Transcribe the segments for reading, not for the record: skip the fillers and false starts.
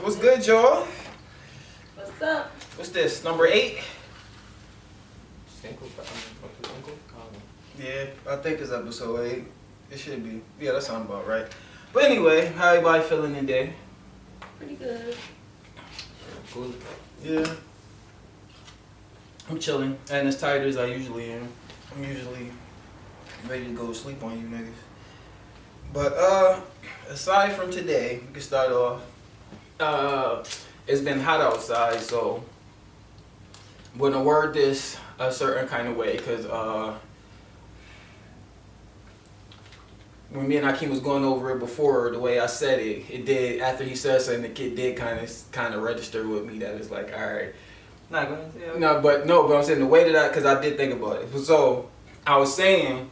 What's good, y'all? What's up? What's this? Number 8? Yeah, I think it's episode 8. It should be. Yeah, that sounds about right. But anyway, how everybody feeling today? Pretty good. Cool. Yeah. I'm chilling, and as tired as I usually am. I'm usually ready to go to sleep on you niggas. But aside from today, we can start off. It's been hot outside, so I'm gonna word this a certain kind of way, cause when me and Akeem was going over it before, the way I said it, it did. After he said something, the kid did kind of register with me that it's like, all right. Not gonna say okay. But I'm saying the way that cause I did think about it. So I was saying,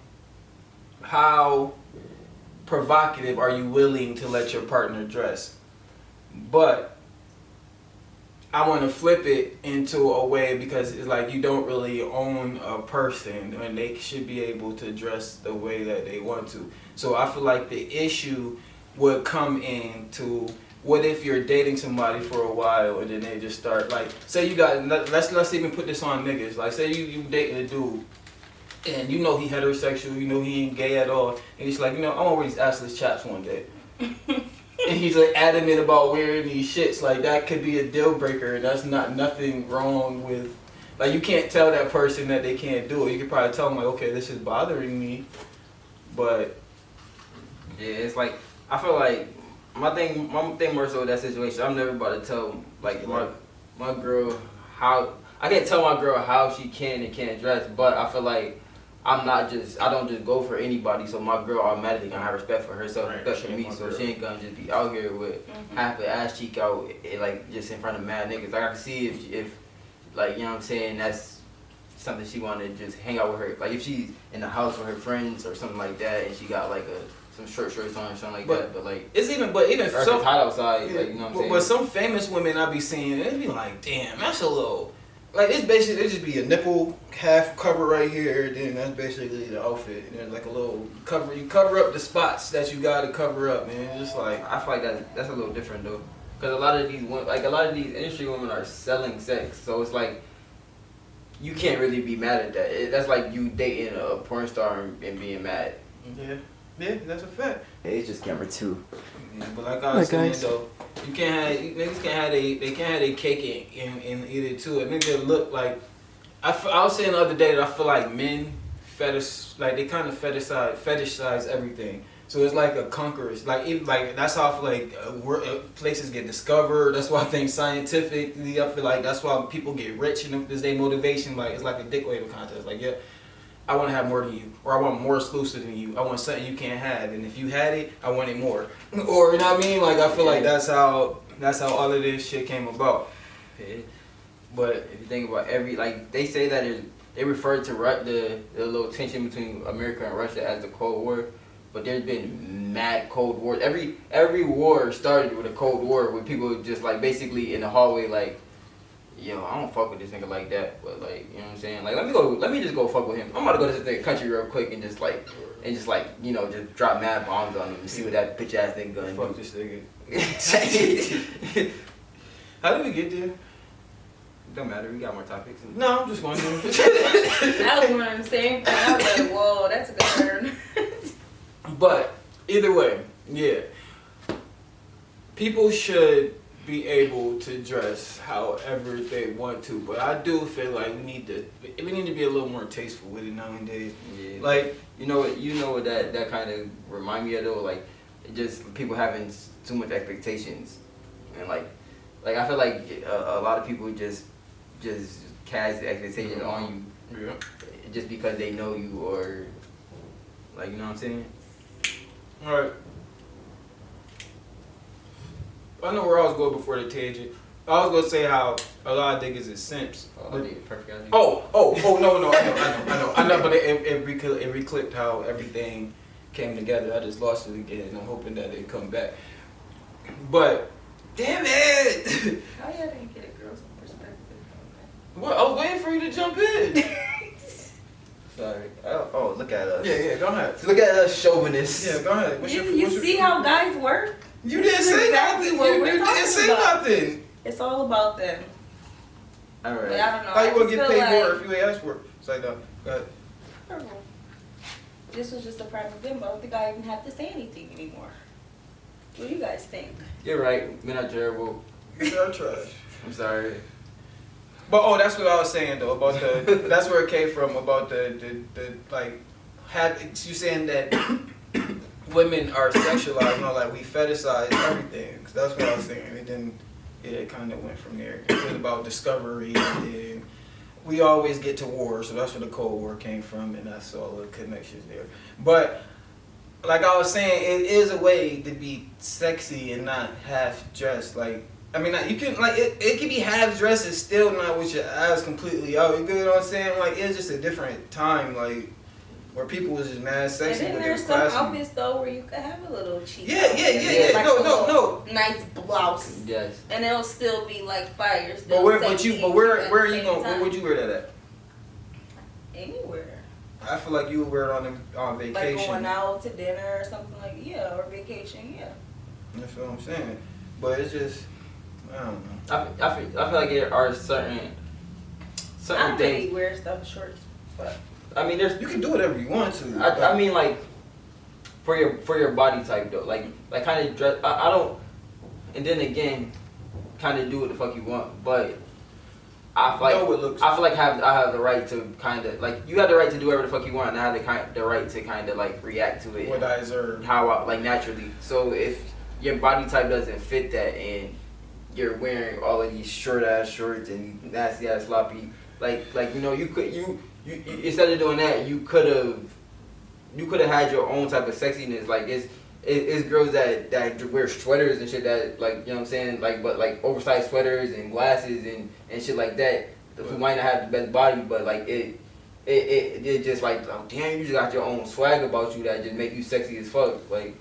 how provocative are you willing to let your partner dress? But I want to flip it into a way, because it's like you don't really own a person and they should be able to dress the way that they want to. So I feel like the issue would come into, what if you're dating somebody for a while and then they just start, like, say you got, let's even put this on niggas. Like, say you dating a dude and you know he heterosexual, you know he ain't gay at all, and he's like, you know, I want to wear these assless chaps one day. And he's like adamant about wearing these shits. Like, that could be a deal breaker, and that's not nothing wrong with, like, you can't tell that person that they can't do it. You could probably tell them, like, okay, this is bothering me, but yeah, it's like, I feel like my thing more so with that situation, I'm never about to tell like my girl how, I can't tell my girl how she can and can't dress, but I feel like I don't just go for anybody, so my girl automatically gonna have respect for herself, respect for me, so she ain't gonna just be out here with half an ass cheek out, like, just in front of mad niggas. Like, I can see if like, you know what I'm saying, that's something she wanna just hang out with her, like if she's in the house with her friends or something like that, and she got like some shorts on or something like that, but like, it's even or some, it's hot outside, yeah, like, you know what I'm saying. But some famous women I be seeing, it be like, damn, that's a little. Like, it's basically, it just be a nipple half cover right here, then that's basically the outfit. And there's like a little cover, you cover up the spots that you gotta cover up, man. It's just like, I feel like that's a little different though, because a lot of these women, like a lot of these industry women are selling sex, so it's like you can't really be mad at that. That's like you dating a porn star and being mad. Yeah, that's a fact. It's just camera 2. Yeah, but like I was saying though, you can't have, niggas can't have a cake and eat it too. A nigga look like, I was saying the other day that I feel like men they kind of fetishize everything. So it's like a conquerors, like that's how I feel like places get discovered. That's why I think scientifically, I feel like that's why people get rich, and if there's their motivation, like it's like a dick waving contest. Like, yeah, I want to have more than you, or I want more exclusive than you. I want something you can't have, and if you had it, I want it more. Or, you know what I mean? Like, I feel like that's how all of this shit came about. Yeah. But if you think about like they say that they refer to the little tension between America and Russia as the Cold War, but there's been mad Cold Wars. Every war started with a Cold War, with people just like basically in the hallway like, yo, I don't fuck with this nigga like that, but like, you know what I'm saying? Like, let me just go fuck with him. I'm about to go to this country real quick and just like, you know, just drop mad bombs on him and see what that bitch ass nigga gonna fuck do. this nigga. How did we get there? Don't matter, we got more topics. No, I'm just wondering. I was wondering the same thing. I was like, whoa, that's a good turn. But either way, yeah, people should be able to dress however they want to, but I do feel like we need to be a little more tasteful with it nowadays. Yeah. Like, you know what that kind of remind me of though, like just people having too much expectations, and like I feel like a lot of people just cast expectations on you, yeah, just because they know you, or like, you know what I'm saying. All right. I know where I was going before the tangent. I was gonna say how a lot of niggas is simps. Oh, perfect idea. No, I know, but it reclipped how everything came together. I just lost it again, and I'm hoping that it come back. But damn it! How y'all didn't get a girl's perspective? What? I was waiting for you to jump in. Sorry. Oh, look at us. Yeah, go ahead. Look at us chauvinists. Yeah, go ahead. You see how guys work? You didn't say exactly nothing. what You we're didn't talking say about. nothing. It's all about them. All But right. I don't know. How you I gonna just get feel paid more like, if you ain't asked for it? It's like that. Go ahead. I don't know. This was just a prime example. I don't think I even have to say anything anymore. What do you guys think? You're right. Men are terrible. You're trash. I'm sorry. But that's what I was saying though about the. That's where it came from about the like. You saying that women are sexualized, not like we fetishize everything. 'Cause that's what I was saying. And then it kind of went from there. It was about discovery, and then we always get to war, so that's where the Cold War came from, and that's all the connections there. But like I was saying, it is a way to be sexy and not half dressed. Like I mean, you can like it can be half dressed and still not with your ass completely out. You get what I'm saying? Like it's just a different time, like where people was just mad sexy. And then with there's their some classy. outfits though where you could have a little cheap. Yeah. Like No, a no, little nice blouse, Yes. and it'll still be like fire. But Still where sexy are at you the going? same Where time. would you wear that at? Anywhere. I feel like you would wear it on Like vacation. going out to dinner or something like or vacation, yeah. That's what I'm saying. But it's just I don't know. I feel like there are certain I don't really things. wear stuff shorts, but I mean, there's. You can do whatever you want to. I mean, like for your body type though, like kind of dress. I don't. And then again, kind of do what the fuck you want, but I feel like Know what looks. I feel like I have the right to kind of like you have the right to do whatever the fuck you want, and I have the right to kind of like react to it. What I deserve. How I, like naturally. So if your body type doesn't fit that, and you're wearing all of these short ass shorts and nasty ass sloppy, like you know you could you instead of doing that you could have had your own type of sexiness. Like it's girls that wear sweaters and shit that like you know what I'm saying but oversized sweaters and glasses and shit like that who might not have the best body, but like it just like oh damn, you just got your own swag about you that just make you sexy as fuck. Like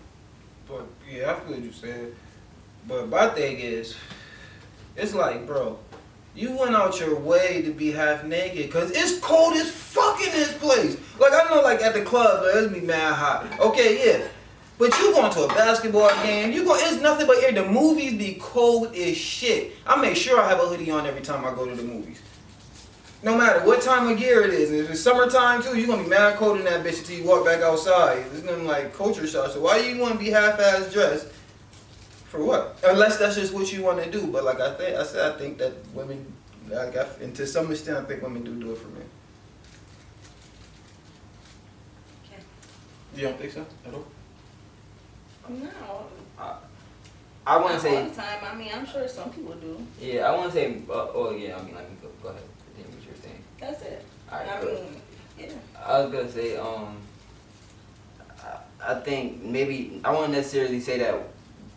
But yeah, I feel what you said. But my thing is, it's like, bro, you went out your way to be half naked because it's cold as fuck in this place. Like, I know, like, at the club, like, it's be mad hot. Okay, yeah. But you going to a basketball game, it's nothing but air. The movies be cold as shit. I make sure I have a hoodie on every time I go to the movies. No matter what time of year it is. And if it's summertime, too, you're going to be mad cold in that bitch until you walk back outside. It's going to be like culture shock. So why you want to be half-ass dressed? For what? Unless that's just what you want to do. But like I think that women, and to some extent, I think women do it for men. Okay. You don't think so at all? No. I want to Not say all the time. I mean, I'm sure some people do. yeah, I want to say oh yeah, I mean like go ahead, continue what you're saying. That's it. Alright, I cool. mean, yeah. I was gonna say I think maybe I won't necessarily say that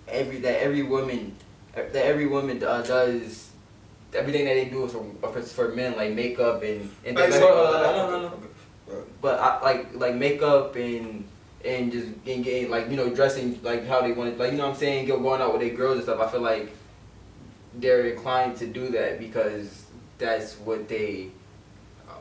every woman does everything that they do for men, like makeup and things like no. But I like makeup and just getting like you know dressing like how they want it, like you know what I'm saying, going out with their girls and stuff. I feel like they're inclined to do that because that's what they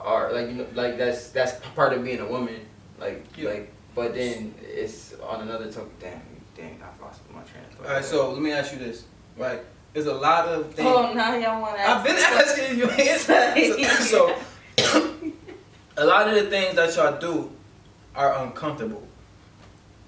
are, like you know, like that's part of being a woman, like Yeah. like. But then it's on another topic. Dang, I lost my train of thought. All right, so let me ask you this, right? There's a lot of things. Oh, now y'all want to ask. I've been asking you answers. So a lot of the things that y'all do are uncomfortable.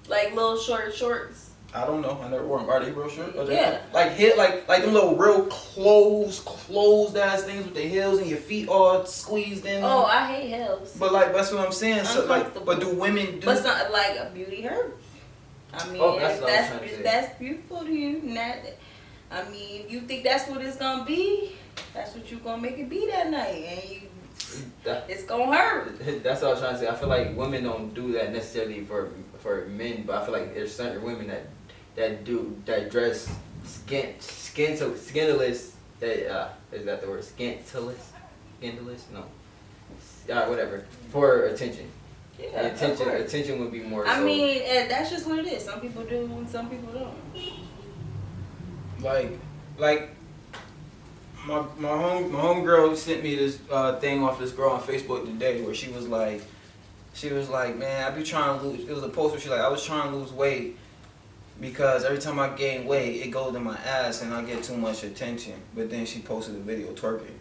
Like little short shorts. I don't know. I never wore them. Are they real short? Yeah. Like them little real closed ass things with the heels and your feet all squeezed in. Oh, I hate heels. But like that's what I'm saying. So like, Uncomfortable. but do women do? But it's not like a beauty herb. I mean, that's if what I was trying to say. that's beautiful to you. Not, I mean, you think that's what it's gonna be. That's what you gonna make it be that night, and it's gonna hurt. That's what I was trying to say. I feel like women don't do that necessarily for men, but I feel like there's certain women that dress skinless. That is that the word? Skinless? No. Whatever. For attention. Yeah, Attention would be more. I so. mean, that's just what it is. Some people do, and some people don't. Like my homegirl sent me this thing off this girl on Facebook today where she was like, man, I be trying to lose. It was a post where she like, I was trying to lose weight, because every time I gain weight, it goes to my ass and I get too much attention. But then she posted a video twerking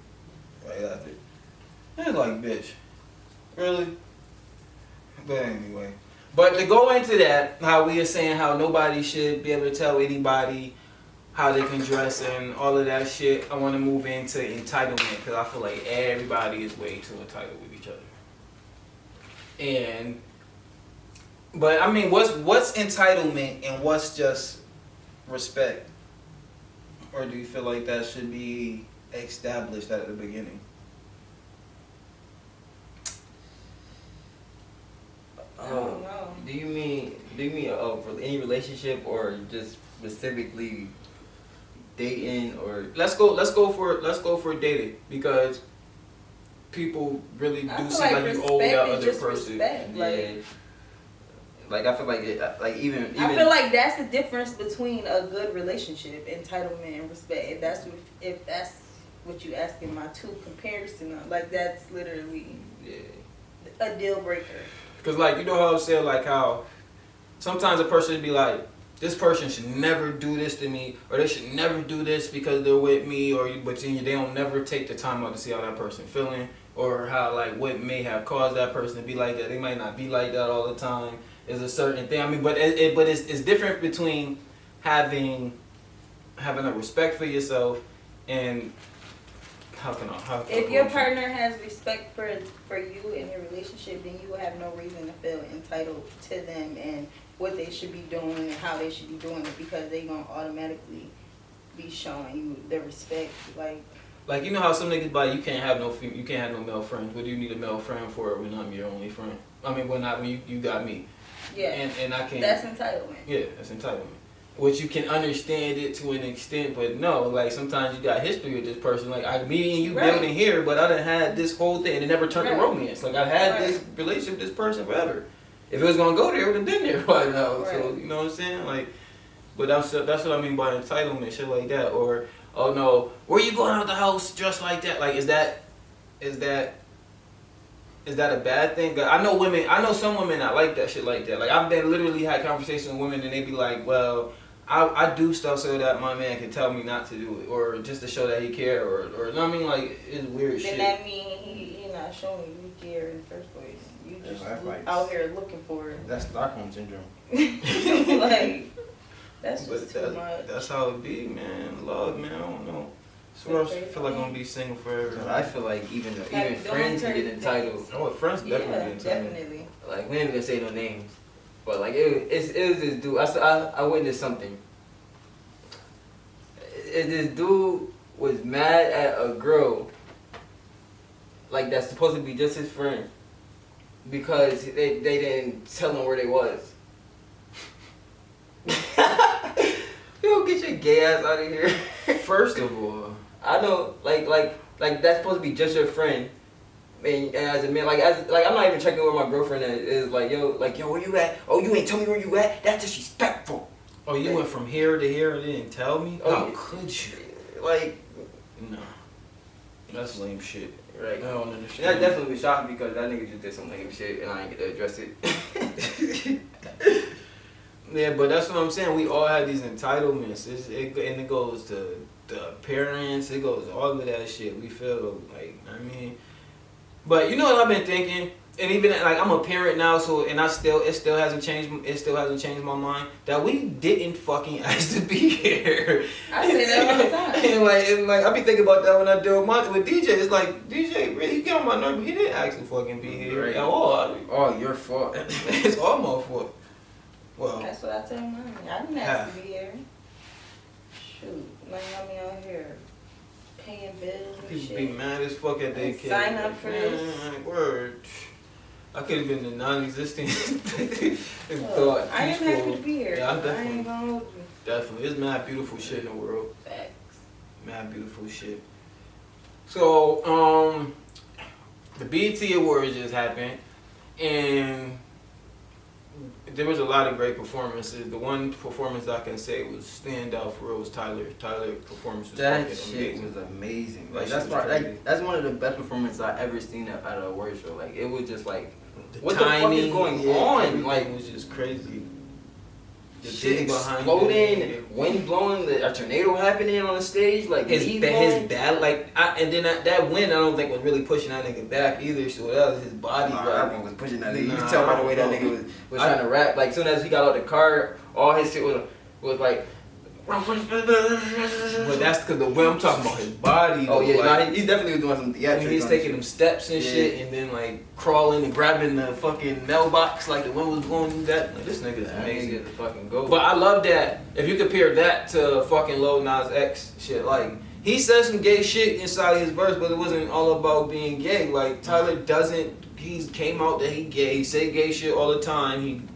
right after. And it's like, bitch, really? But anyway. But to go into that, how we are saying how nobody should be able to tell anybody how they can dress and all of that shit, I want to move into entitlement because I feel like everybody is way too entitled with each other. But I mean, what's entitlement and what's just respect? Or do you feel like that should be established at the beginning? I don't know. Do you mean for any relationship or just specifically dating or? Let's go for dating because people really do seem like you owe that other person. Respect, Like I feel like even I feel like that's the difference between a good relationship, entitlement and respect. If that's what you asking my two comparison of, like that's literally a deal breaker. Cause like you know how I said like how sometimes a person would be like, this person should never do this to me, or they should never do this because they're with me, but then they don't never take the time out to see how that person feeling, or how like what may have caused that person to be like that. They might not be like that all the time. Is a certain thing. I mean, but it's different between having a respect for yourself and if your partner has respect for you in your relationship, then you will have no reason to feel entitled to them and what they should be doing and how they should be doing it because they gonna automatically be showing you the respect. Like you know how some niggas like you can't have no male friends. What do you need a male friend for when I'm your only friend? I mean, when you got me. Yeah. And I can't. That's entitlement. Yeah, that's entitlement. Which you can understand it to an extent, but no, like sometimes you got history with this person. Like me and you building here, but I done had this whole thing and it never turned to romance. Like I had this relationship with this person forever. If it was gonna go there, it would have been there by now. So you know what I'm saying? Like, but that's what I mean by entitlement, shit like that. Or oh no, where you going out the house dressed like that? Like is that a bad thing? I know some women that like that shit like that. Like I've been literally had conversations with women and they be like, well, I do stuff so that my man can tell me not to do it, or just to show that he care, or you know what I mean? Like it's weird shit. Then that mean he not showing you care in the first place. You just out here looking for it. That's Stockholm syndrome. Like that's just too much. That's how it be, man. Love, man. I don't know. So I feel like I'm gonna be single forever. I feel like even friends can get entitled. Oh, friends definitely get entitled. Definitely. Like we ain't even gonna say no names, but like it was this dude. I witnessed something. This dude was mad at a girl, like that's supposed to be just his friend, because they didn't tell him where they was. Yo, get your gay ass out of here. First of all, I know, like that's supposed to be just your friend. And as a man, like I'm not even checking where my girlfriend is. Like yo, where you at? Oh, you ain't tell me where you at? That's disrespectful. Oh, you went from here to here and didn't tell me? Oh, how could you? Like, no, that's lame shit. Right. I don't understand. That definitely was shocking because that nigga just did some lame shit and I ain't get to address it. Yeah, but that's what I'm saying. We all have these entitlements, and it goes to the appearance. It goes to all of that shit. We feel like, I mean, but you know what I've been thinking, and even like I'm a parent now, so and it still hasn't changed. It still hasn't changed my mind that we didn't fucking ask to be here. I say that all the time. and like I be thinking about that when I deal with DJ. It's like DJ really get on my nerve. He didn't ask to fucking be here at all. Oh, your fault. It's all my fault. Well, that's what I tell mine. I didn't ask to be here. Shoot, like I'm out here paying bills and people shit. be mad as fuck at their kids. Sign up for this. Word. I could have been the non-existent thought. I didn't have to be here. Yeah, I ain't gonna hold you. Definitely. There's mad beautiful shit in the world. Facts. Mad beautiful shit. So, the BET Awards just happened, and there was a lot of great performances. The one performance I can say was stand out for real was Tyler. Tyler's performance was that fucking shit amazing. was amazing. That Like shit that's was probably, crazy. that's one of the best performances I ever seen at an award show. Like it was just like, The what timing, the fuck is going on? Everything Like was just crazy. The shit thing behind exploding, it. wind blowing, a tornado happening on the stage, like his bad, like, and then that wind, I don't think was really pushing that nigga back either. So that was his body. Nah, like, that one was pushing that nigga. You can tell by the way that nigga was trying to rap. Like, soon as he got out the car, all his shit was like. But that's because the way I'm talking about his body. Oh yeah, like, he definitely was doing some theatrics. He's taking them steps and shit, and then like crawling and grabbing the fucking mailbox like the wind was going. That like, this nigga's amazing. Nigga, the fucking goat. But I love that. If you compare that to fucking Lil Nas X shit, like he said some gay shit inside his verse, but it wasn't all about being gay. Like Tyler doesn't. He came out that he gay. He say gay shit all the time.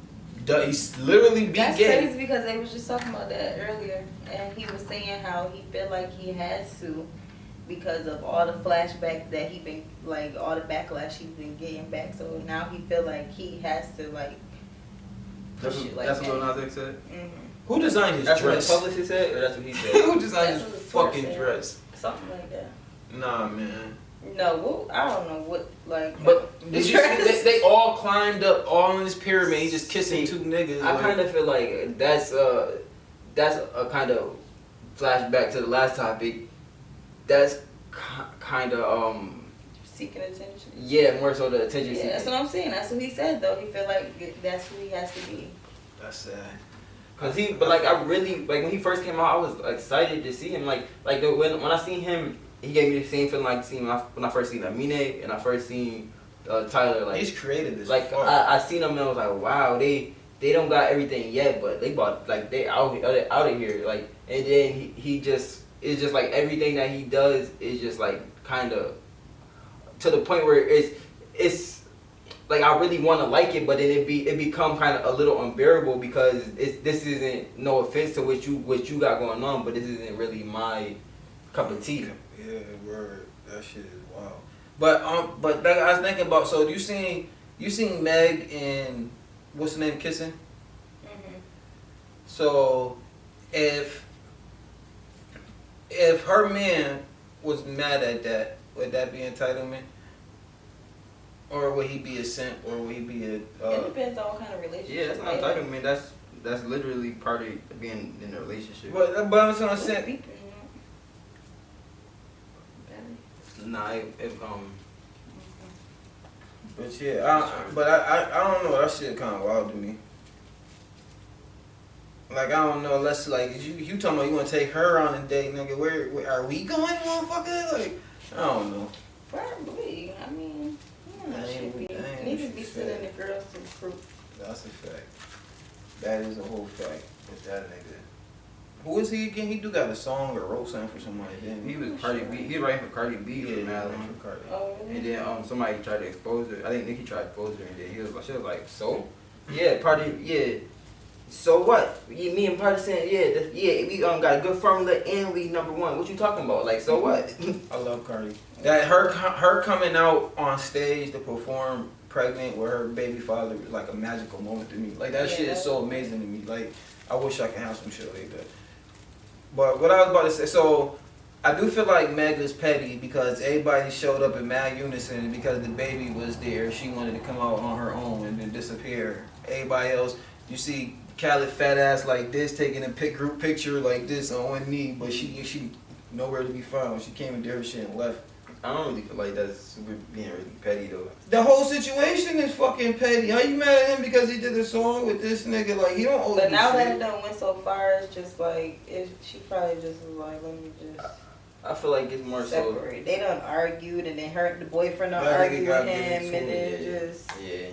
He's literally be That's gay. crazy because they was just talking about that earlier, and he was saying how he feel like he has to because of all the flashbacks that he been like all the backlash he's been getting back. So now he feel like he has to like push it like that's that. what Lil Nas X said. Mm-hmm. Who designed his That's dress? what the publicist said, or that's what he said. Who designed That's his what the source fucking said. dress? Something like that. Nah, man. No, well, I don't know what like. But the did you see they all climbed up all in this pyramid. He just kissing two niggas. I like, kind of feel like that's a kind of flashback to the last topic. That's kind of seeking attention. yeah, more so the attention. Yeah, that's what I'm saying. That's what he said though. He feel like that's who he has to be. That's sad. But like I really like when he first came out, I was excited to see him. When I seen him, he gave me the same feeling like when I first seen Amine and I first seen Tyler. Like He's creative as like fuck. I seen him and I was like, wow, they don't got everything yet, but they bought like they out of here. Like and then he just it's just like everything that he does is just like kind of to the point where it's like I really want to like it, but then it become kind of a little unbearable because this isn't, no offense to what you got going on, but this isn't really my cup of tea. Yeah, word. That shit is wild. But like, I was thinking about. So you seen Meg and what's the name kissing? Mm-hmm. So if her man was mad at that, would that be entitlement? Or would he be a simp? Or would he be a? It depends on what kind of relationship. Yeah, that's not they have. entitlement. That's literally part of being in a relationship. But I'm saying simp. Nah, But yeah, I don't know. That shit kind of wild to me. Like I don't know. Unless like you talking about you want to take her on a date, nigga. Where are we going, motherfucker? Like I don't know. Probably. I mean, That should be. ain't Needs to be fair. sending the girls to the group. That's a fact. That is a whole fact. With that nigga. Who is he again? He do got a song or wrote something for somebody. Didn't he was Cardi B. He writing for Cardi B. Yeah, Mad for Cardi. Oh, really? And then somebody tried to expose her. I think Nicki tried to expose her, and then she was like, so? Yeah, Party, yeah. So what? Me and Party saying, we got a good formula and we number one. What you talking about? Like, so what? I love Cardi. That her coming out on stage to perform pregnant with her baby father was like a magical moment to me. Like that shit is so amazing to me. Like I wish I could have some shit like that. But what I was about to say, so I do feel like Meg is petty because everybody showed up in mad unison, and because the baby was there, she wanted to come out on her own and then disappear. Everybody else, you see Khaled fat ass like this, taking a group picture like this on one knee, but she nowhere to be found. She came and did her shit and left. I don't really feel like that's super being really petty though. The whole situation is fucking petty. How you mad at him because he did a song with this nigga? Like he don't owe But you now that shit. it done went so far, it's just like she probably just was like, let me just I feel like it's more separate. They done argued, and then the boyfriend done That nigga argued got with him, into and then it, just yeah.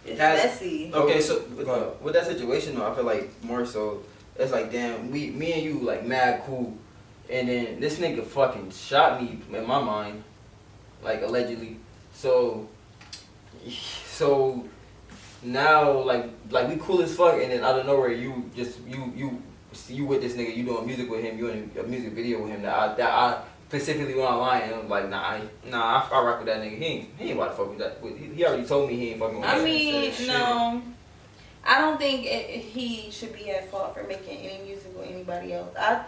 it's messy. Okay, so with that situation though, I feel like more so it's like damn, me and you like mad cool, and then this nigga fucking shot me in my mind, like allegedly. So now like we cool as fuck, and then out of nowhere you with this nigga, you doing music with him, you in a music video with him that I specifically went online and I'm like, I rock with that nigga. He ain't about to fuck with that. He already told me he ain't fucking with that. I mean, no, I don't think he should be at fault for making any music with anybody else. I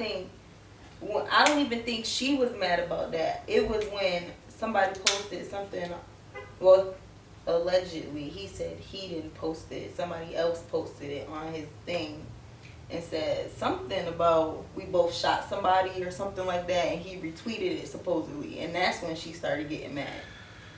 don't even think she was mad about that. It was when somebody posted something. Well, allegedly, he said he didn't post it. Somebody else posted it on his thing. and said something about we both shot somebody or something like that, and he retweeted it supposedly, and that's when she started getting mad.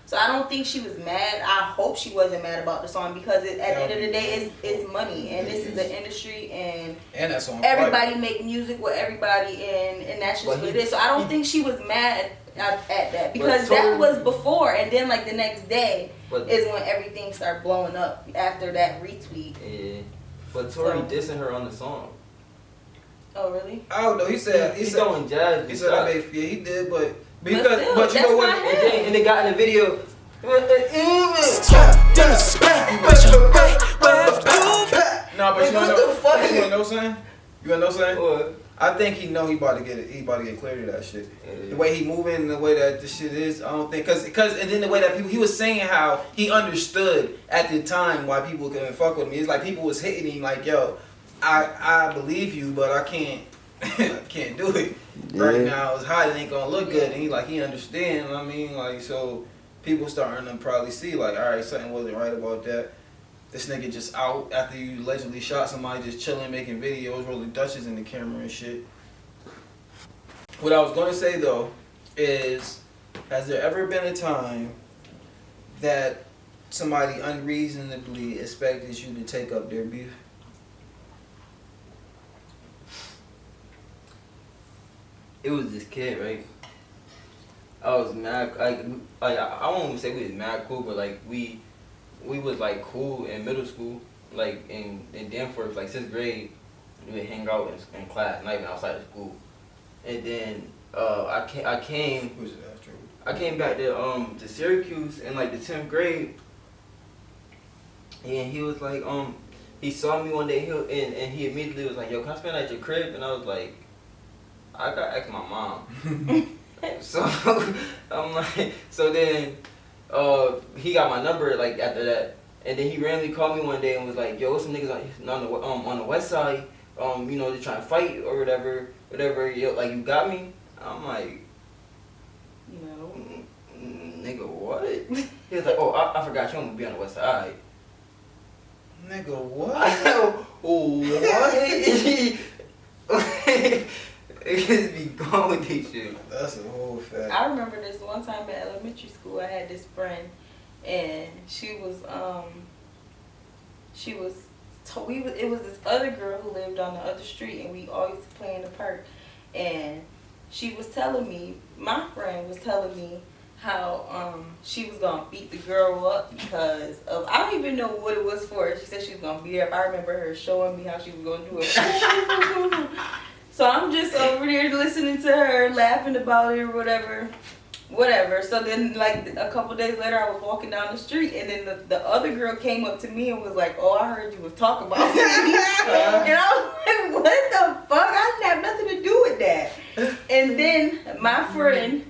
So I don't think she was mad. I hope she wasn't mad about the song, because at the end of the day, it's money, and this is the industry, and that song everybody make music with everybody, and that's just what it is. So I don't think she was mad at that, because that was before, and then like the next day is when everything started blowing up after that retweet. Yeah, but Tory dissing her on the song. Oh really? I don't know. He said going jazz. He said I made, yeah, he did, but still, you know what? And they got in the video. No, but you wanna know something? You wanna know something? What? I think he know he about to get clear to that shit. Yeah. The way he moving, the way that this shit is, I don't think, cause and then the way that people, he was saying how he understood at the time why people couldn't fuck with me. It's like people was hitting him like, yo, I believe you, but I can't I can't do it. Yeah. Right now it's hot, it ain't gonna look good, and he understand. I mean, like, so people starting to probably see like, all right, something wasn't right about that. This nigga just out after you allegedly shot somebody, just chilling, making videos, rolling Dutches in the camera and shit. What I was gonna say though is, has there ever been a time that somebody unreasonably expected you to take up their beef? It was this kid, right? I was mad, like I won't even say we was mad cool, but like we was like cool in middle school, like in Danforth, like 6th grade, we would hang out in class, not even outside of school. And then I came back to Syracuse in like the 10th grade, and he was like he saw me one day and he immediately was like, yo, can I spend at your crib? And I was like, I gotta ask my mom. So I'm like, so then he got my number like after that, and then he randomly called me one day and was like, yo, what's some niggas on the west side, you know, they trying to fight or whatever, yo, like, you got me? I'm like, no, nigga, what? He was like, oh, I forgot you don't want to be on the west side. Nigga, what? What? It just be going with this shit. That's a whole fact. I remember this one time in elementary school. I had this friend, and it was this other girl who lived on the other street, and we all used to play in the park. And she was telling me, my friend was telling me how she was gonna beat the girl up because of, I don't even know what it was for. She said she was gonna beat her up. I remember her showing me how she was gonna do it. So I'm just over there listening to her, laughing about it or whatever. So then, like, a couple days later, I was walking down the street, and then the other girl came up to me and was like, oh, I heard you was talking about me. And I was like, what the fuck? I didn't have nothing to do with that. And then my friend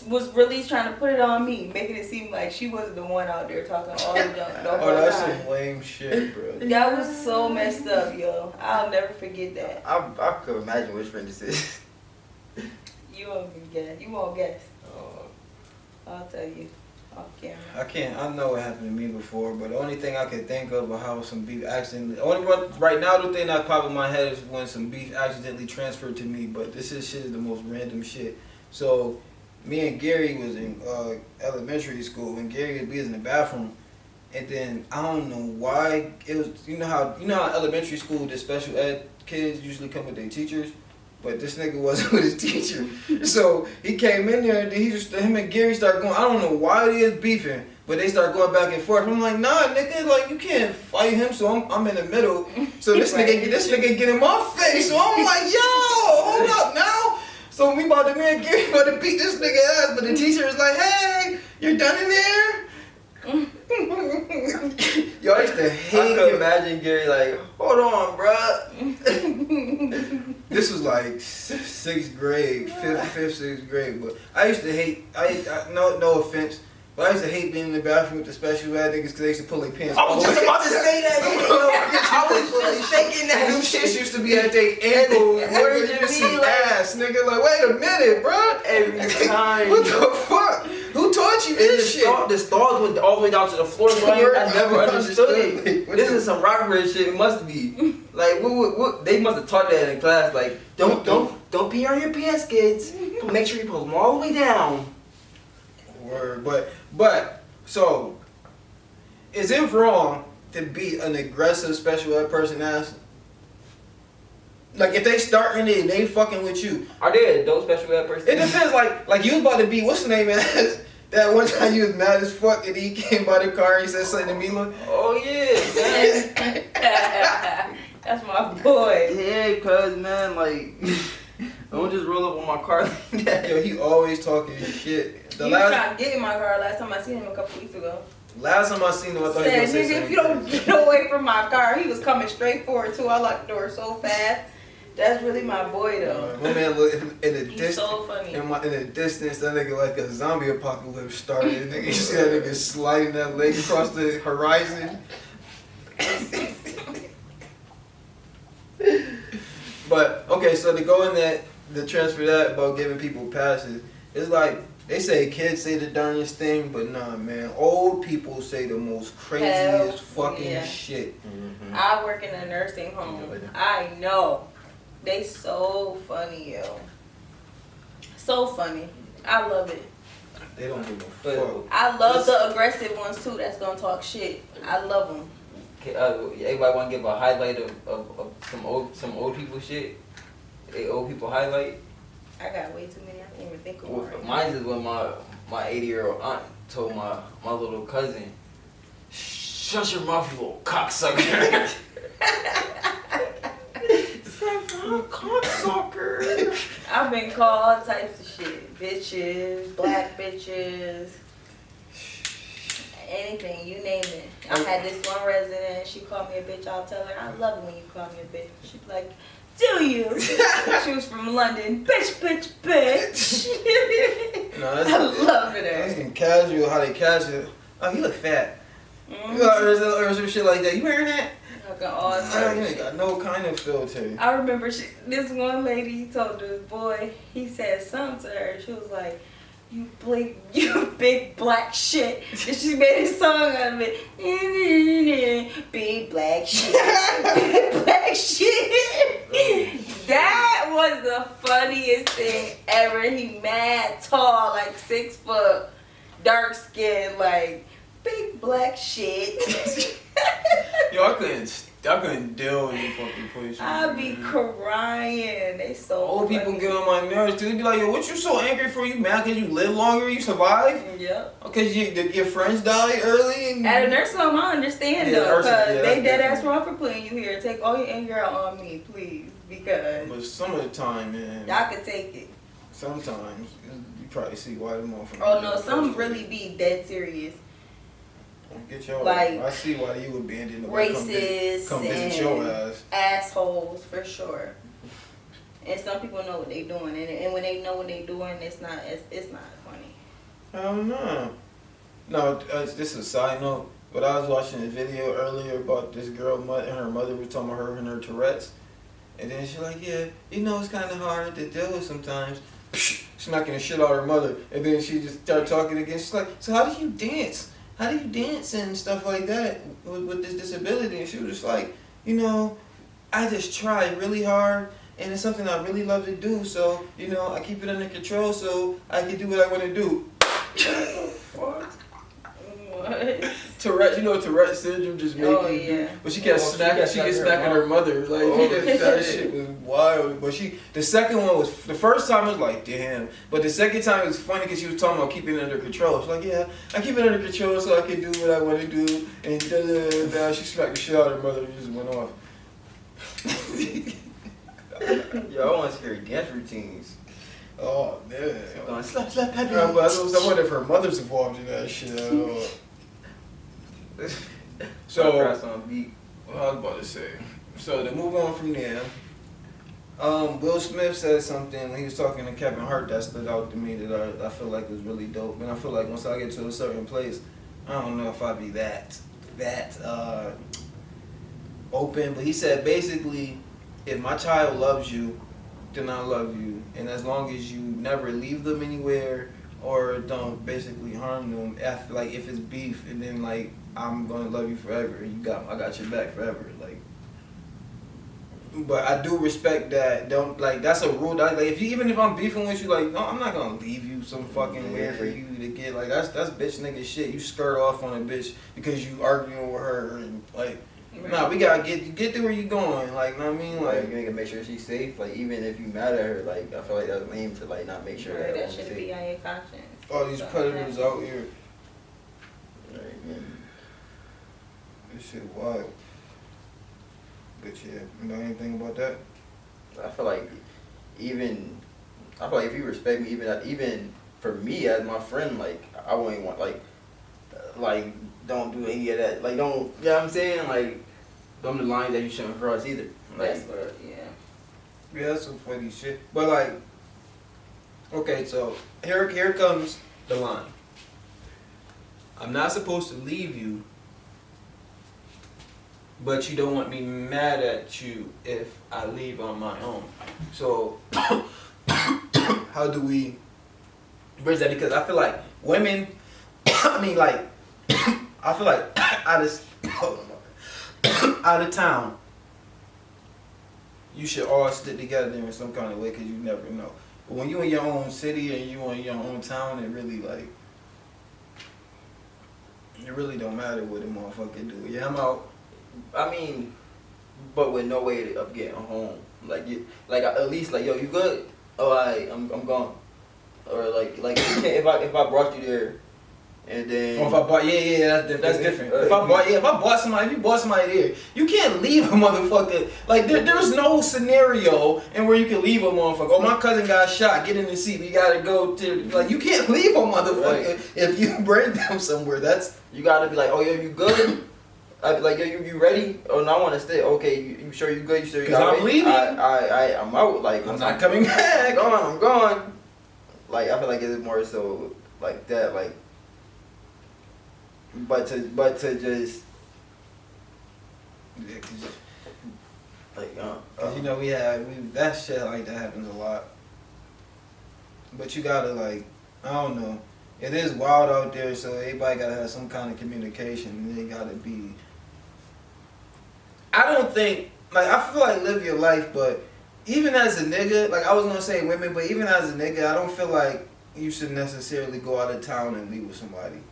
was really trying to put it on me, making it seem like she wasn't the one out there talking all the junk. Oh, that's some lame shit, bro. That was so messed up, yo. I'll never forget that. I could imagine which friend this is. You won't even guess. You won't guess. Oh. I'll tell you off camera. I can't. I know what happened to me before, but the only thing I can think of how some beef accidentally. Only one right now, the thing that popped in my head is when some beef accidentally transferred to me. But this shit is the most random shit. So, me and Gary was in elementary school, and Gary was in the bathroom, and then I don't know why it was. You know how elementary school the special ed kids usually come with their teachers. But this nigga wasn't with his teacher. So he came in there and him and Gary started going, I don't know why they is beefing, but they start going back and forth. I'm like, nah, nigga, like, you can't fight him. So I'm in the middle. So this nigga get in my face. So I'm like, yo, hold up now. So me and Gary about to beat this nigga ass, but the teacher is like, hey, you're done in there? Yo, I used to hate. I could imagine Gary like, hold on, bruh. This was like 6th grade, 5th, 6th grade. But I used to hate. No offense, but I used to hate being in the bathroom with the special ed niggas because they used to pull their pants. I was just about to say that. I was just thinking that. Them shits used to be at their ankles. Nigga, you just see ass, nigga. Like, wait a minute, bro. Every time. What the fuck? Who taught taught you this shit? The stars went all the way down to the floor, bro. I never understood it. This is some rock red shit. It must be. Like, what? They must have taught that in class. Like, don't pee on your pants, kids. Make sure you pull them all the way down. Word, but so, is it wrong to be an aggressive special ed person ass? Like, if they starting it and they fucking with you, Are they adult special ed person? it depends. Like you was about to be, what's the name, man? That one time you was mad as fuck and he came by the car and he said something to Mila. Oh yeah, That's my boy. yeah, cause man, like, don't just roll up on my car like that. Yo, he always talking shit. He was trying to get in my car last time I seen him a couple weeks ago. Last time I seen him, I thought he Said, was gonna say nigga, if you don't get away from my car, he was coming straight forward too. I locked the door so fast. That's really my boy though. My man look in the He's distance. so funny. In the distance, that nigga like a zombie apocalypse started. Nigga, you see that nigga sliding that leg across the horizon. But okay, so to go in that, the transfer that about giving people passes, it's like they say kids say the darndest thing, but nah, man, old people say the most craziest fucking shit. Mm-hmm. I work in a nursing home. I know. They so funny, yo. So funny. I love it. They don't give a fuck. I love the aggressive ones too. That's gonna talk shit. I love them. Everybody want to give a highlight of some old people shit. Old people highlight. I got way too many. I can't even think of one. Right Mine is when my 80-year-old aunt told my little cousin, "Shut your mouth, you little cocksucker." Cocksucker. I've been called all types of shit. Bitches, black bitches, anything, you name it. I had this one resident, she called me a bitch. I'll tell her, I love it when you call me a bitch. She'd be like, do you? She was from London. Bitch, bitch, bitch. No, I love it. That's casual, how they casual. Oh, you look fat. Mm-hmm. Or some shit like that. You wearing that? All You ain't got no kind of filter. I remember this one lady told this boy, he said something to her. She was like, you big black shit. And she made a song out of it. Big black shit. Big black shit. That was the funniest thing ever. He mad tall, like 6 foot, dark skin, like big black shit. Yo, I couldn't deal with you fucking push. I be crying. They so old funny. people get on my nerves too. They be like, yo, what you so angry for? You mad because you live longer? You survive? Yep. Because your friends die early? And At a nursing home, I understand though, because yeah, they dead ass wrong for putting you here. Take all your anger out on me, please, because But some of the time, man. y'all can take it. Sometimes you probably see why the motherfuckers. Oh no, some really be dead serious. Get your like, I see why you abandoned the Racist come visit your ass. Assholes for sure. And some people know what they doing, and when they know what they doing, it's not funny. Hell no. No, this is a side note, but I was watching a video earlier about this girl and her mother was talking about her and her Tourette's, and then she's like, yeah, you know, it's kind of hard to deal with sometimes. Smacking the shit out of her mother, and then she just started talking again. She's like, so how do you dance? How do you dance and stuff like that with this disability? And she was just like, you know, I just try really hard, and it's something I really love to do. So, you know, I keep it under control so I can do what I want to do. What? Tourette, you know, Tourette syndrome just made you. But she kept smacking. She kept smacking her mother. Like that shit was wild. But the second one was the first time it was like damn. But the second time it was funny because she was talking about keeping it under control. She's like, yeah, I keep it under control so I can do what I want to do. And she smacked the shit out of her mother and just went off. Yo, I want to hear dance routines. Oh man. Going slap, slap, happy. But I wonder if her mother's involved in that shit at all. So, what I was about to say. So to move on from there, Will Smith said something when he was talking to Kevin Hart that stood out to me that I feel like was really dope. And I feel like once I get to a certain place, I don't know if I'd be that open. But he said basically, if my child loves you, then I love you. And as long as you never leave them anywhere or don't basically harm them. Like if it's beef, and then like I'm gonna love you forever. I got your back forever. Like, but I do respect that. Don't like that's a rule. That, like even if I'm beefing with you, like no, I'm not gonna leave you some fucking way for you to get. Like that's bitch nigga shit. You skirt off on a bitch because you arguing with her and like. Right. Nah, we gotta get to where you going. Like, know what I mean? Like, you gotta make sure she's safe. Like, even if you mad at her, like, I feel like that's lame to like not make sure that should be on your conscience. All these predators out here. Right, man. This shit wild. But yeah, you know anything about that? I feel like if you respect me, even for me as my friend, like I wouldn't want like don't do any of that. Like don't, you know what I'm saying? Like them the lines that you shouldn't cross either. Like, that's what, yeah. Yeah, that's some funny shit. But like, okay, so here comes the line. I'm not supposed to leave you, but you don't want me mad at you if I leave on my own. So how do we bridge that? Because I feel like women, I mean like, I feel like out of town, you should all stick together in some kind of way because you never know. But when you in your own city and you in your own town, it really like, it really don't matter what a motherfucker do. Yeah, I'm out. I mean, but with no way of getting home. Like at least like, yo, you good? Oh, I'm gone. Or like if I brought you there. And then, if I bought, that's different. If you bought somebody there, you can't leave a motherfucker. Like there's no scenario in where you can leave a motherfucker. Oh, my cousin got shot. Get in the seat. We gotta go to. Like you can't leave a motherfucker if you bring them somewhere. That's you gotta be like, oh yo, you good? I'd be like, yo, you ready? Oh no, I want to stay. Okay, you sure you good? You sure you got? Because I'm leaving. I'm out. Like I'm not coming back. I'm gone. Like I feel like it's more so like that. Like. But to just yeah, like cause you know that shit like that happens a lot. But you gotta like, I don't know, it is wild out there, so everybody gotta have some kind of communication. And they gotta be. I don't think like I feel like live your life, but even as a nigga, like I was gonna say women, but even as a nigga, I don't feel like you should necessarily go out of town and leave with somebody.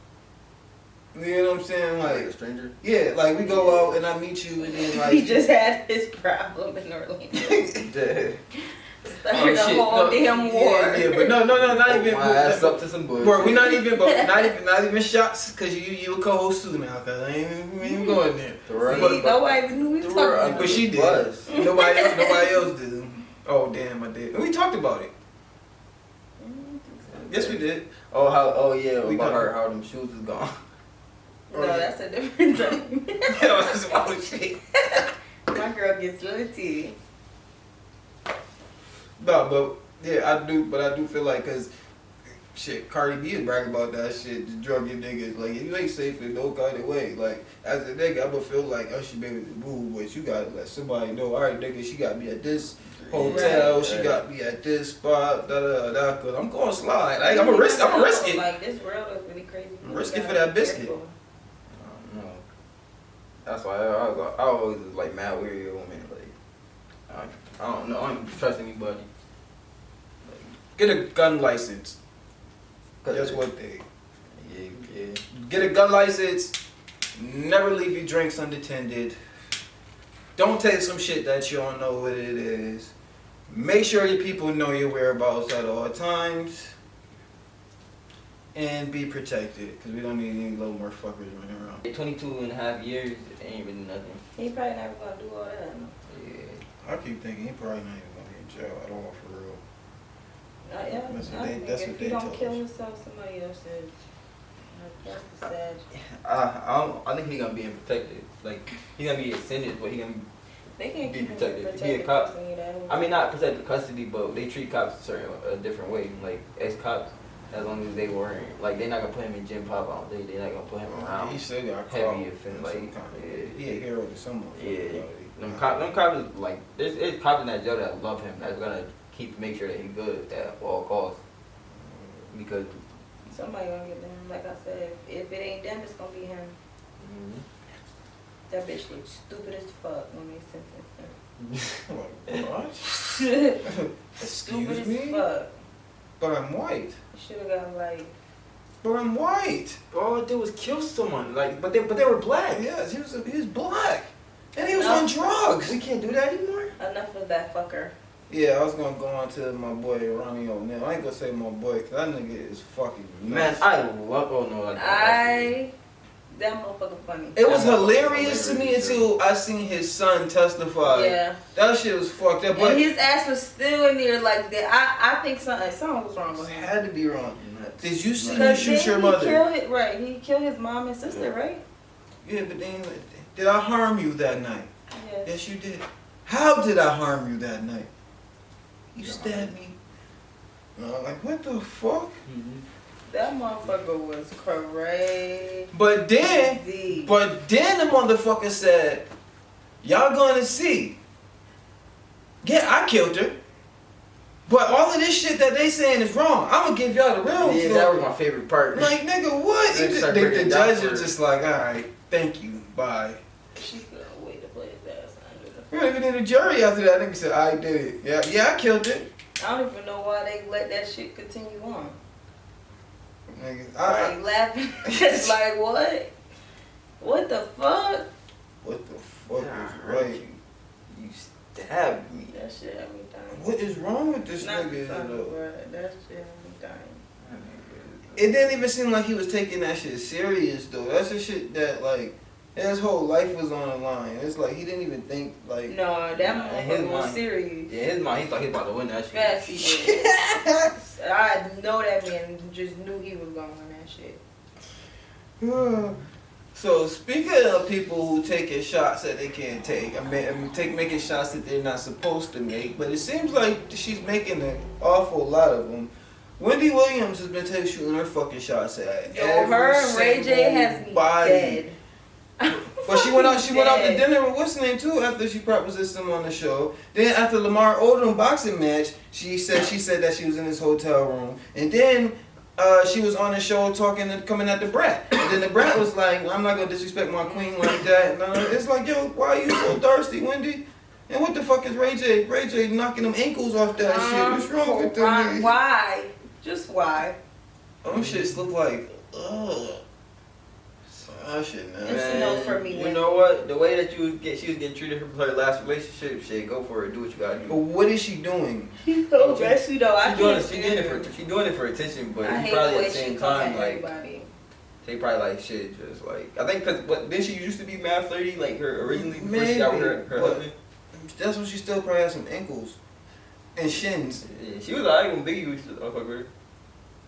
You know what I'm saying? Like a stranger? Yeah, like we go out and I meet you and then like... He just had his problem in Orlando. Started a whole damn war. Yeah, but no, not even... My ass up to some bullshit. Bro, we not even shots, because you a co-host too now, because I ain't even going there. See, nobody even knew we was talking about. But she did. Nobody else did. Oh, damn, I did. And we talked about it. Yes, we did. Oh yeah, about how them shoes is gone. No, that's a different thing. Yo, that's wild shit. My girl gets litty. No, but yeah, I do feel like, cause shit, Cardi B is bragging about that shit. The drug your niggas, like if you ain't safe in no kind of way. Like as a nigga, I'ma feel like she baby the boo, but you gotta let somebody know. All right, nigga, she got me at this hotel. She got me at this spot. Cause I'm gonna slide. Like I'ma risk it. Like this world is really crazy. I'm risking for that biscuit. No. That's why I always was like mad weary of women. Like I don't know. I don't trust anybody. Like, get a gun license. That's what they. Yeah. Get a gun license. Never leave your drinks unattended. Don't take some shit that you don't know what it is. Make sure your people know your whereabouts at all times. And be protected, because we don't need any little more fuckers running around. 22 and a half years ain't really nothing. He probably never gonna do all that. Yeah. I keep thinking he probably not even gonna be in jail at all for real. Yeah, that's what they tell us. If you don't kill yourself, somebody else is. That's the sad. I think he's gonna be protected. Like he's gonna be extended, but he gonna be protected. He a cop. I mean, not protected custody, but they treat cops a different way. Like ex cops. As long as they weren't, like, they're not gonna put him in gym pop. I don't think they're not gonna put him around. He still got heavy offense, like, he a hero to someone. Yeah, them cops is like, there's cops in that jail that love him. That's gonna make sure that he's good at all costs. Because Somebody gonna get them. Like I said, if it ain't them, it's gonna be him. Mm-hmm. That bitch looks stupid as fuck when they sentenced him. Like, what? Stupid Excuse me? as fuck. But I'm white. Should have got like. But I'm white. All I did was kill someone. Like, but they were black. Yes, he was black. And he was on drugs. We can't do that anymore. Enough of that fucker. Yeah, I was gonna go on to my boy Ronnie O'Neal. I ain't gonna say my boy, cause that nigga is fucking nuts. Man, I love. Oh no, That motherfucker funny. It was hilarious to me until I seen his son testify. Yeah. That shit was fucked up. But And his ass was still in there like that. I think something was wrong with it him. had to be wrong. Did you see him Because shoot your then mother? he killed his mom and sister, right? Yeah, but then did I harm you that night? Yes. Yes, you did. How did I harm you that night? You stabbed me. Like, what the fuck? Mm-hmm. That motherfucker was crazy. But then the motherfucker said, y'all gonna see. Yeah, I killed her. But all of this shit that they saying is wrong. I'm gonna give y'all the real Yeah, story. that was my favorite part. Like, nigga, what? The judge is just like, alright, thank you, bye. She's gonna wait to play his ass under the. We don't even need a jury after that. Nigga said, I did it. Yeah, I killed it. I don't even know why they let that shit continue on. Nigga, Like laughing. It's like what? What the fuck? what the fuck is Right. right? You stabbed me. That shit had me dying. What is wrong with this Not nigga? funny, though? but that shit had me dying. It didn't even seem like he was taking that shit serious though. That's the shit that like his whole life was on the line. It's like he didn't even think like. No, that In his motherfucker was mind. serious. Yeah, his mind, he thought he was about to win that shit. Fast he did. I know that man just knew he was gonna win that shit. So speaking of people who taking shots that they can't take, making shots that they're not supposed to make, but it seems like she's making an awful lot of them. Wendy Williams has been shooting her fucking shots at Yo, every her and Ray J single has me body. dead. But she went out to dinner with what's her name too after she proposed him on the show. Then after Lamar Odom boxing match, she said that she was in his hotel room, and then she was on the show talking and coming at the brat. And then the brat was like, well, I'm not gonna disrespect my queen like that. And it's like, yo, why are you so thirsty, Wendy? And what the fuck is Ray J? Ray J knocking them ankles off that shit. What's wrong with them? Why? Just why? Them shits look like, ugh. That shit, man. It's a no for me. You know what? The way that she was getting treated for her last relationship, shit, go for it. Do what you gotta But do. what is she doing? She's so messy though. I can't She doing it for attention, but I he hate probably the way at the she same come time at like everybody. they probably like shit. Just like I think because then she used to be mad flirty like her originally before she got with her husband. That's when she still probably has some ankles and shins. Yeah, she was alright when Biggie used to fuck with her.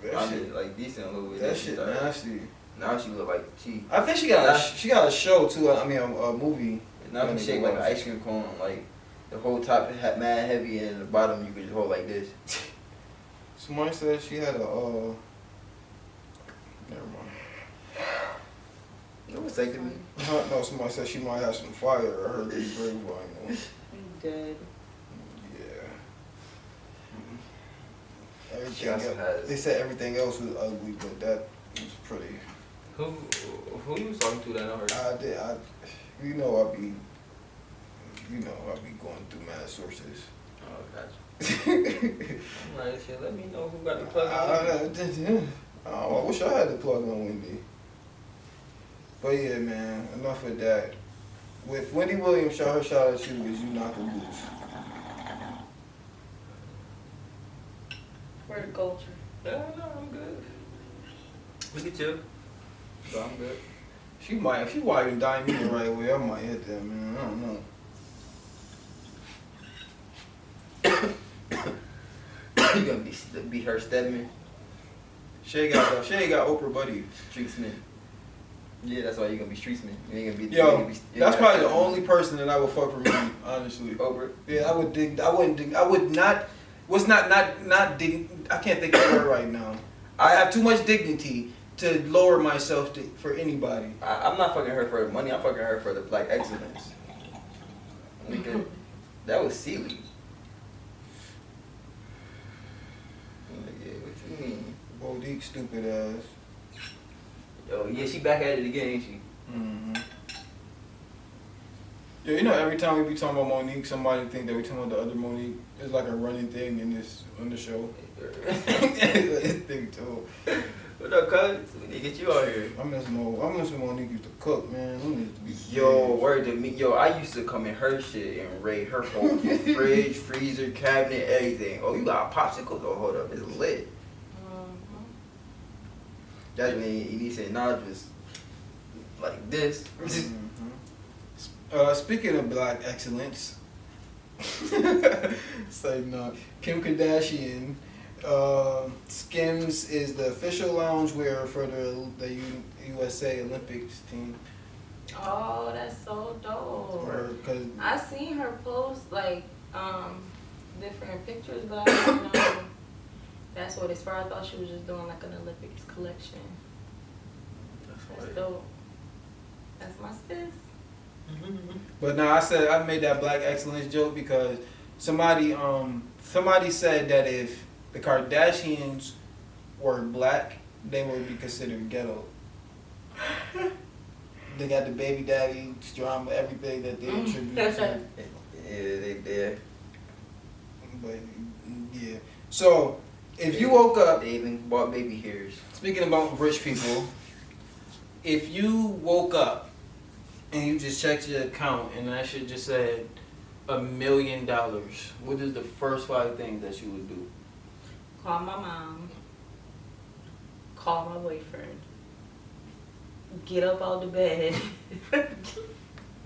That I shit, mean, like decent a little bit. that shit nasty. Now she look like she. I think she got a show too. I mean a movie. Now she shaped like an ice cream cone. Like the whole top had mad heavy and the bottom you could just hold like this. Somebody said she had a never mind. It was like to me. No, somebody said she might have some fire. I heard this grapevine. I'm dead. Yeah. She also has. They said everything else was ugly, but that was pretty. Who you was talking to that I heard? You know I be going through mad sources. Oh, gotcha. I'm like, shit, let me know who got the plug on. I wish I had the plug on Wendy. But yeah, man, enough of that. If Wendy Williams shot her shot at you, is you not gonna lose. For the culture. Yeah, no, I'm good. Look at you. So I'm good. She might, if she wide and dime me the right way, I might hit that, man. I don't know. You gonna be her Stedman? She ain't got Oprah buddy. Streetsman. Yeah, that's why you're gonna be streetsman. You ain't gonna be. Yo, that's probably the only person that I would fuck for me, honestly. Oprah. Yeah, I would not. What's not I can't think of her right now. I have too much dignity to lower myself for anybody. I'm not fucking her for the money. I'm fucking her for the black excellence. Nigga, that was Sealy. Nigga, what you mean? Bo D Monique stupid ass. Yo, yeah, she back at it again, ain't she? Mm-hmm. Yeah, you know, every time we be talking about Monique, somebody think that we talking about the other Monique. It's like a running thing on the show. Think too. What up, cuz? We need to get you out here. I miss Monique used to cook, man. We need to be Yo, word to me. Yo, I used to come in her shit and raid her whole fridge, freezer, cabinet, everything. Oh, you got popsicles? Oh, hold up, it's lit. That's when you need to say, nah, just like this. Speaking of black excellence, say no. Kim Kardashian, Skims is the official loungewear for the USA Olympics team. Oh, that's so dope. Cause I seen her post like different pictures, but I didn't know that's what it's for. I thought she was just doing like an Olympics collection. That's dope. That's my sis. But no, I made that black excellence joke because somebody said that if the Kardashians were black, they would be considered ghetto. They got the baby daddy drama, everything that they attribute to. Yeah, they did. But yeah, so if you woke up, They even bought baby hairs. speaking about rich people, if you woke up and you just checked your account and that shit just said $1 million, what is the first 5 things that you would do? Call my mom. Call my boyfriend. Get up out the bed.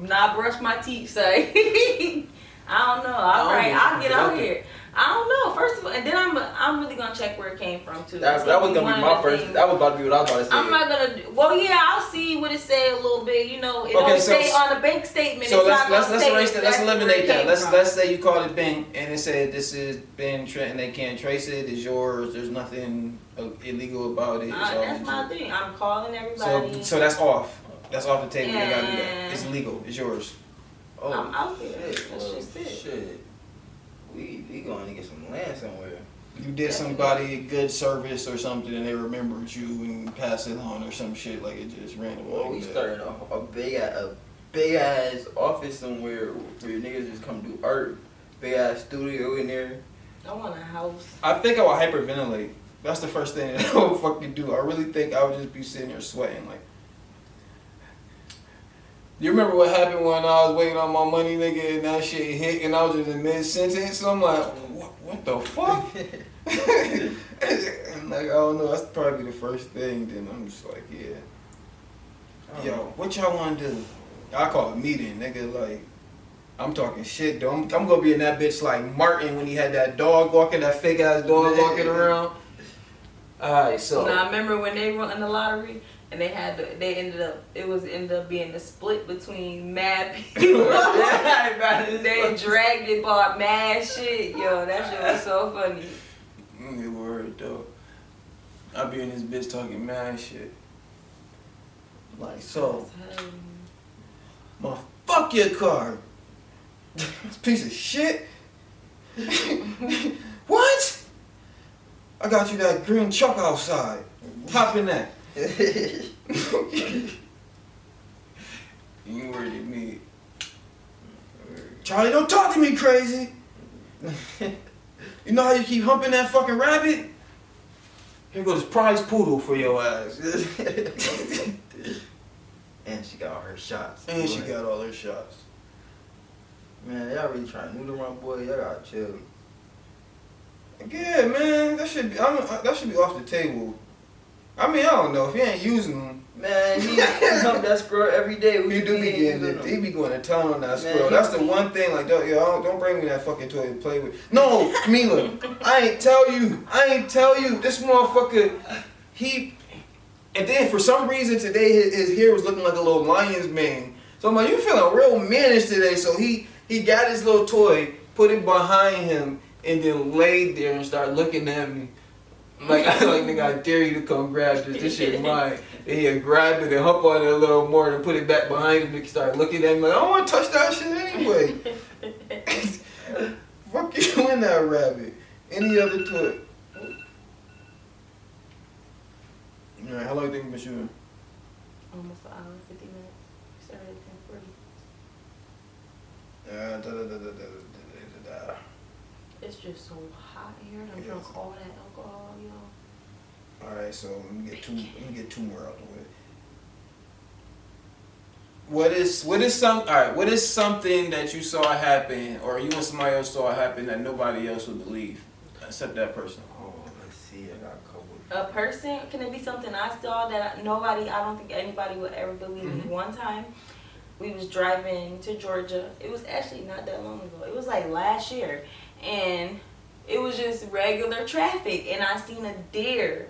Not brush my teeth, say. I don't know. I'll get out here. I don't know. First of all, and then I'm really gonna check where it came from too. That was gonna be my first. That was about to be what I was about to say. I'm not gonna. Well, yeah, I'll see what it say a little bit. You know, it Okay, don't so- say on the bank statement. So it's let's not gonna say erase that. Let's exactly eliminate where it that. came from. Let's say you called it Ben and it said this is Ben Trent and they can't trace it. It's yours. There's nothing illegal about it. It's all That's my legit. thing. I'm calling everybody. So that's off. That's off the table. You gotta do that. Yeah. It's legal. It's yours. Oh, I'm out there. shit. That's Well, just it. Shit. We going to get some land somewhere. You did somebody a good service or something and they remembered you and passed it on or some shit like it just random. Well, like we that. started a big ass office somewhere where your niggas just come do art. Big ass studio in there. I want a house. I think I would hyperventilate. That's the first thing that I would fucking do. I really think I would just be sitting there sweating like. You remember what happened when I was waiting on my money, nigga, and that shit hit, and I was just in mid-sentence, so I'm like, what the fuck? And like, I don't know, that's probably the first thing, then I'm just like, yeah. Yo, what y'all want to do? I call it meeting, nigga, like, I'm talking shit, though. I'm gonna be in that bitch like Martin when he had that dog walking, that fake-ass dog walking around. Alright, so. Now I remember when they won the lottery and it ended up being the split between mad people. They dragged it, bought mad shit. Yo, that shit was so funny. Good word though. I be in this bitch talking mad shit. Like so. My fuck your car. This piece of shit. What? I got you that green truck outside. Hop in that. You worried at me. Charlie, don't talk to me crazy. You know how you keep humping that fucking rabbit? Here goes prize poodle for your ass. And she got all her shots. And she got all her shots. Man, y'all really trying to noodle my boy. Y'all gotta chill. Yeah, man, that should be off the table. I mean, I don't know if he ain't using them. Man, he hump that squirrel every day. He do be getting it. He be going to town on that squirrel. That's the one thing. Like, don't bring me that fucking toy to play with. No, Mila, I ain't tell you. This motherfucker, and then for some reason today his hair was looking like a little lion's mane. So I'm like, you feeling real mannish today. So he got his little toy, put it behind him, and then laid there and started looking at me. Like nigga, I dare you to come grab this. This shit mine. And he'll grab it and hump on it a little more and put it back behind him and start looking at me like, I don't want to touch that shit anyway. Fuck you in that rabbit. Any other toy. been shooting? Almost an hour, 50 minutes. We started at 10:40. It's just so hot here. I'm drunk all that alcohol, y'all. All right, so let me get two more out the way. What is something that you saw happen, or you and somebody else saw happen that nobody else would believe, except that person? Oh, let's see. I got a couple. A person? Can it be something I saw that I don't think anybody would ever believe me? One time, we was driving to Georgia. It was actually not that long ago. It was like last year. And it was just regular traffic. And I seen a deer.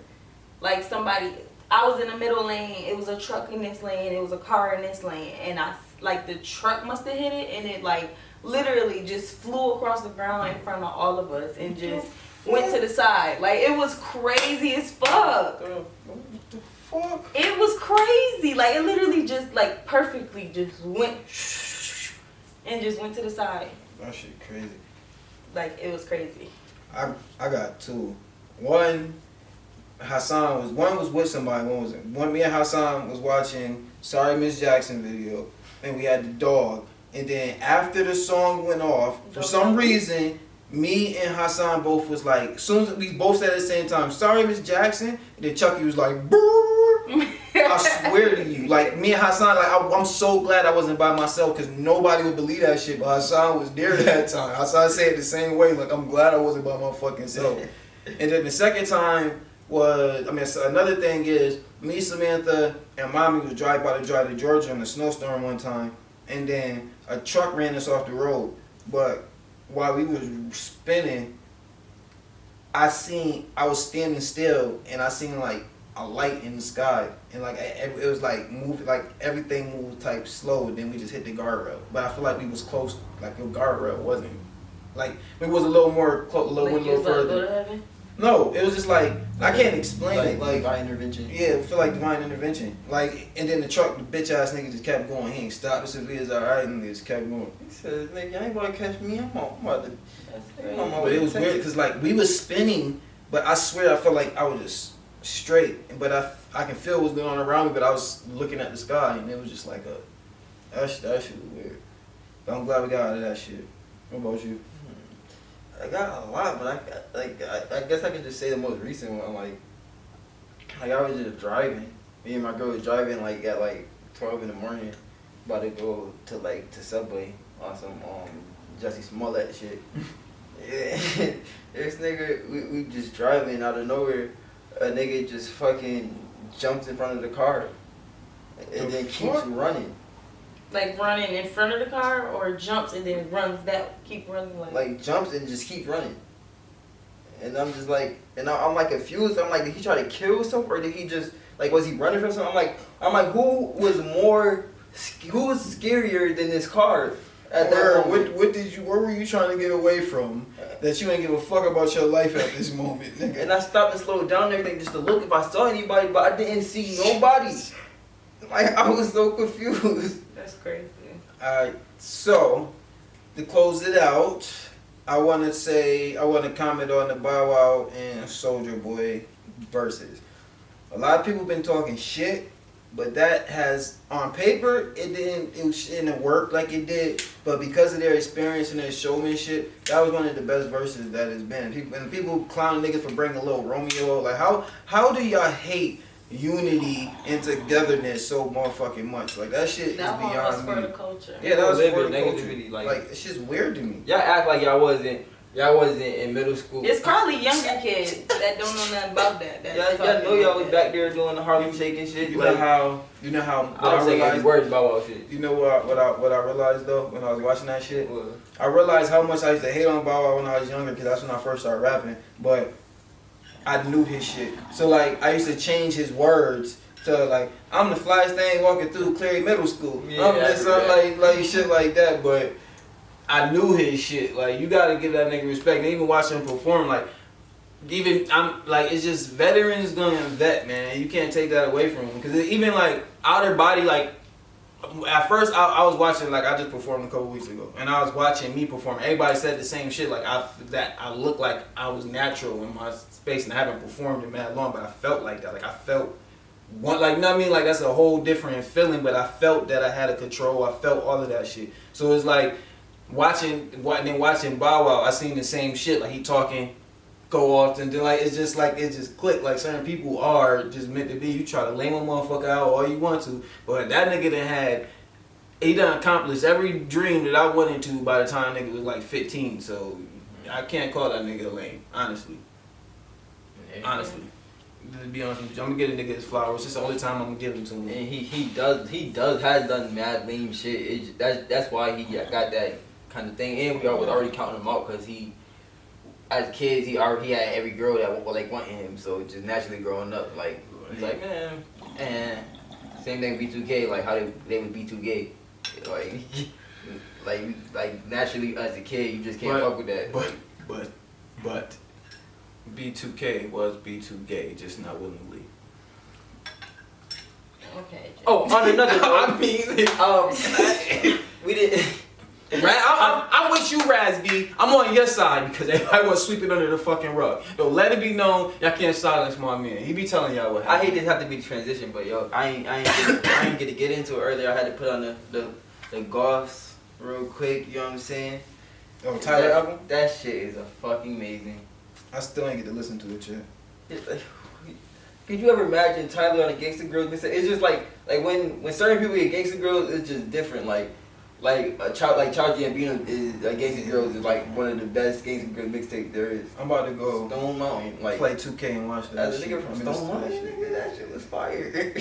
Like somebody, I was in the middle lane. It was a truck in this lane. It was a car in this lane. And the truck must have hit it. And it like literally just flew across the ground in front of all of us. And just went to the side. Like it was crazy as fuck. What the fuck? It was crazy. Like it literally just like perfectly just went and just went to the side. That shit crazy. Like it was crazy. I got two. One was with somebody. Me and Hassan was watching Sorry Miss Jackson video, and we had the dog. And then after the song went off, for some reason, me and Hassan both was like, as soon as we both said at the same time, Sorry Miss Jackson, and then Chucky was like, brrr. I swear to you, like me and Hassan, like I'm so glad I wasn't by myself because nobody would believe that shit. But Hassan was there that time. Hassan said it the same way, like I'm glad I wasn't by my fucking self. And then the second time was, so another thing is, me, Samantha, and Mommy was about to drive to Georgia in a snowstorm one time, and then a truck ran us off the road. But while we was spinning, I was standing still, and I seen like a light in the sky, and like it was like moving, like everything moved type slow. Then we just hit the guardrail, but I feel like we was close, like the guardrail wasn't, like it was a little more close, a little further. No, it was just like I can't explain it. Like divine intervention. Yeah, I feel like divine intervention. Like, and then the truck, the bitch ass nigga just kept going. He ain't stopped. This is alright, and he just kept going. He said, "Nigga, you ain't gonna catch me. I'm about to." But it was weird because like we was spinning, but I swear I felt like I was just straight. But I can feel what's going on around me. But I was looking at the sky, and it was just like that shit was weird. But I'm glad we got out of that shit. What about you? I got a lot, but I guess I could just say the most recent one. Like I was just driving. Me and my girl was driving like at like 12 in the morning, about to go to Subway on some Jussie Smollett shit. Yeah. This nigga, we just driving out of nowhere. A nigga just fucking jumps in front of the car and then keeps running. Like running in front of the car, or jumps and then keep running like jumps and just keep running. And I'm just like, and I'm like confused. I'm like, did he try to kill someone, or did he just like, was he running from something? I'm like, who was scarier than this car at that moment? What were you trying to get away from that you ain't give a fuck about your life at this moment, nigga? And I stopped and slowed down and everything just to look if I saw anybody, but I didn't see nobody. Like I was so confused. That's crazy. Alright, so to close it out, I want to comment on the Bow Wow and Soulja Boy verses. A lot of people been talking shit, but that has, on paper, it didn't work like it did. But because of their experience and their showmanship, that was one of the best verses that has been. People clowning niggas for bringing a little Romeo. Like how do y'all hate unity and togetherness so motherfucking much? Like that shit is beyond me. That was for the culture. Yeah, that was for the negativity. culture. Like it's just weird to me. Y'all act like y'all wasn't in middle school. It's probably younger kids that don't know nothing about that. Y'all know y'all was back there doing the Harlem Shake and shit. You know how I was saying words about all shit. You know what I realized though when I was watching that shit? What? I realized how much I used to hate on Bow Wow when I was younger, because that's when I first started rapping. But I knew his shit, so like I used to change his words to like, I'm the flyest thing walking through Cleary Middle School. Yeah, I'm this, like shit like that. But I knew his shit. Like you gotta give that nigga respect. And even watching him perform, like it's just veterans gonna vet, man. You can't take that away from him, because even like outer body, like at first I was watching, like I just performed a couple weeks ago, and I was watching me perform. Everybody said the same shit, like I looked like I was natural in my space, and I haven't performed in mad long, but I felt like that. Like I felt Like, you know what I mean? Like, that's a whole different feeling, but I felt that I had a control. I felt all of that shit. So it's like, watching Bow Wow, I seen the same shit. Like, he talking, go off, and then, like, it's just like, it just clicked. Like, certain people are just meant to be. You try to lame a motherfucker out all you want to, but that nigga he done accomplished every dream that I went into by the time nigga was like 15. So I can't call that nigga lame, honestly. Yeah. Honestly. To be honest with you, I'm gonna get a nigga his flowers. It's the only time I'm gonna give him to him. And he has done mad lame shit. That's why he got that kind of thing. And we was already counting him out because he, as kids, he had every girl that like wanting him. So just naturally growing up, like he's like, man, and same thing B2K, like how they would B2K, like naturally as a kid, you just can't fuck with that. But B2K was B2K, just not willingly. Okay. Oh, on another note, I mean, we didn't. I'm with you, Raz B. I'm on your side because everybody want to sweep it under the fucking rug. Yo, let it be known, y'all can't silence my man. He be telling y'all what happened. I hate this have to be the transition, but yo, I ain't get to get into it earlier. I had to put on the Goths real quick. You know what I'm saying? Oh, Tyler album? That shit is a fucking amazing. I still ain't get to listen to it yet. It's like, could you ever imagine Tyler on a Gangsta Girls? It's just like when certain people get Gangsta Girls, it's just different. Like Charles Gambino is Gangsta Girls is like one of the best Gangsta Girls mixtape there is. I'm about to go Stone Mountain, like play 2K and watch that. as a nigga from Stone Mountain, nigga, that shit was fire.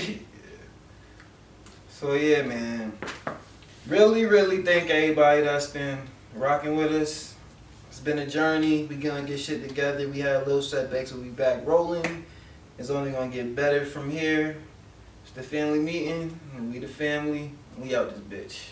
So yeah, man. Really thank everybody that's been rocking with us. It's been a journey. We gonna get shit together. We had a little setbacks, we'll be back rolling. It's only gonna get better from here. It's the family meeting, and we the family. We out this bitch.